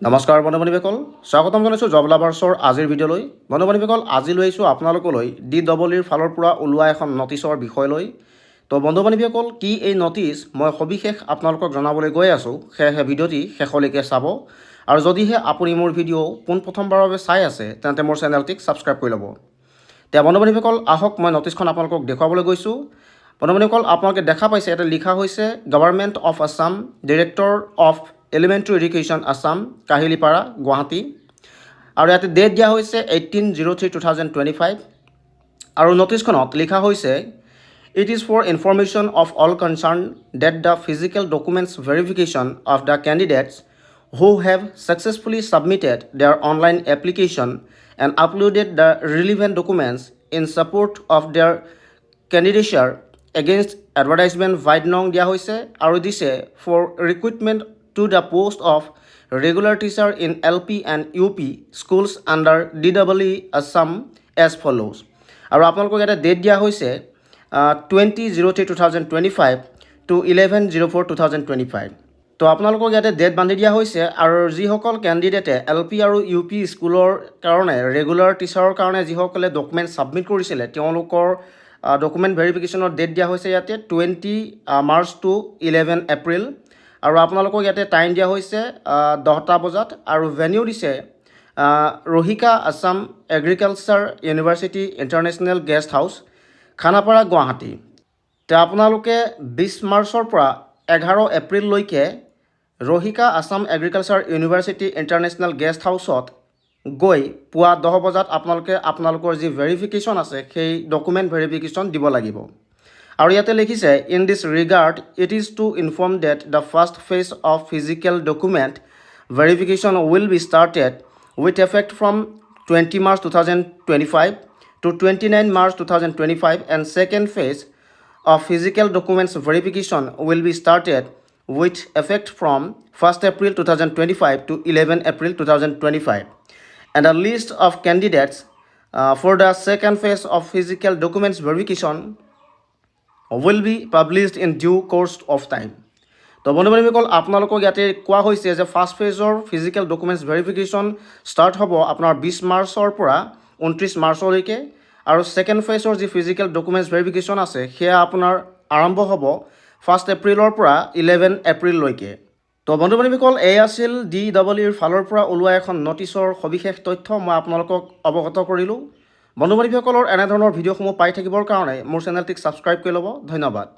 নমস্কাৰ বন্ধু-বান্ধৱীসকল, স্বাগতম জনাইছোঁ জব লাভাৰ্ছৰ আজিৰ ভিডিঅ'লৈ। বন্ধু-বান্ধৱীসকল, আজি লৈ আহিছোঁ আপোনালোকলৈ DEEৰ ফালৰ পৰা ওলোৱা এখন নটিচৰ বিষয় লৈ। তো বন্ধু-বান্ধৱীসকল, কি এই নটিচ মই সবিশেষ আপোনালোকক জনাবলৈ গৈ আছোঁ, সেয়েহে ভিডিঅ'টি শেষলৈকে চাব। আৰু যদিহে আপুনি মোৰ ভিডিঅ' পোনপ্ৰথমবাৰৰ বাবে চাই আছে, তেন্তে মোৰ চেনেলটিক ছাবস্ক্ৰাইব কৰি ল'ব। এতিয়া বন্ধু-বান্ধৱীসকল, আহক মই নটিচখন আপোনালোকক দেখুৱাবলৈ গৈছোঁ। বন্ধু-বান্ধৱীসকল, আপোনালোকে দেখা পাইছে ইয়াতে লিখা হৈছে government of Assam, director of elementary education Assam, Kahilipara, Guwahati. আৰু ইয়াতে ডেট দিয়া হৈছে 18/03/2025। আৰু নটিচখনত লিখা হৈছে it is for information of all concern that the physical documents verification of the candidates who have successfully submitted their online application and uploaded the relevant documents in support of their candidature against advertisement void nong দিয়া হৈছে আৰু দিছে for recruitment to the post of regular teacher in LP and UP schools under DEE Assam as follows. আৰু আপোনালোকক এটা date দিয়া হৈছে 20/03/2025 to 11/04/2025. তো আপোনালোকক ইয়াতে ডেট বান্ধি দিয়া হৈছে। আৰু যিসকল কেণ্ডিডেটে LP আৰু UP স্কুলৰ কাৰণে ৰেগুলাৰ টিচাৰৰ কাৰণে যিসকলে ডকুমেণ্ট ছাবমিট কৰিছিলে, তেওঁলোকৰ ডকুমেণ্ট ভেৰিফিকেশ্যনৰ ডেট দিয়া হৈছে ইয়াতে 20 মাৰ্চ to 11 এপ্ৰিল। আৰু আপোনালোকক ইয়াতে টাইম দিয়া হৈছে 10টা বজাত। আৰু ভেনিউ দিছে ৰহিকা Assam agriculture university international guest house, Khanapara, Guwahati. তো আপোনালোকে 20 মাৰ্চৰ পৰা 11 এপ্ৰিললৈকে ৰহিকা Assam agriculture university international guest হাউচত গৈ পুৱা 10 বজাত আপোনালোকৰ যি ভেৰিফিকেশ্যন আছে সেই ডকুমেণ্ট ভেৰিফিকেশ্যন দিব লাগিব। আৰু ইয়াতে লিখিছে in this regard it is to inform that the first phase of physical document verification will be started with effect from 20 March 2025 to 29 March 2025 and second phase of physical documents verification will be started with effect from 1st April 2025 to 11 April 2025. And a list of candidates for the second phase of physical documents verification will be published in due course of time. তো বন্ধু-বান্ধৱীসকল, আপোনালোকক ইয়াতে কোৱা হৈছে যে first ফেজৰ physical documents verification start হ'ব আপোনাৰ 20 মাৰ্চৰ পৰা 29 মাৰ্চলৈকে। আৰু ছেকেণ্ড ফেজৰ যি ফিজিকেল ডকুমেণ্টছ ভেৰিফিকেশ্যন আছে সেয়া আপোনাৰ আৰম্ভ হ'ব 1st এপ্ৰিলৰ পৰা 11 এপ্ৰিললৈকে। তো বন্ধু-বান্ধৱীসকল, এই আছিল DEEৰ ফালৰ পৰা ওলোৱা এখন নটিচৰ সবিশেষ তথ্য মই আপোনালোকক অৱগত কৰিলোঁ। বন্ধু-বান্ধৱীসকলৰ এনেধৰণৰ ভিডিঅ'সমূহ পাই থাকিবৰ কাৰণে মোৰ চেনেলটিক ছাবস্ক্ৰাইব কৰি ল'ব। ধন্যবাদ।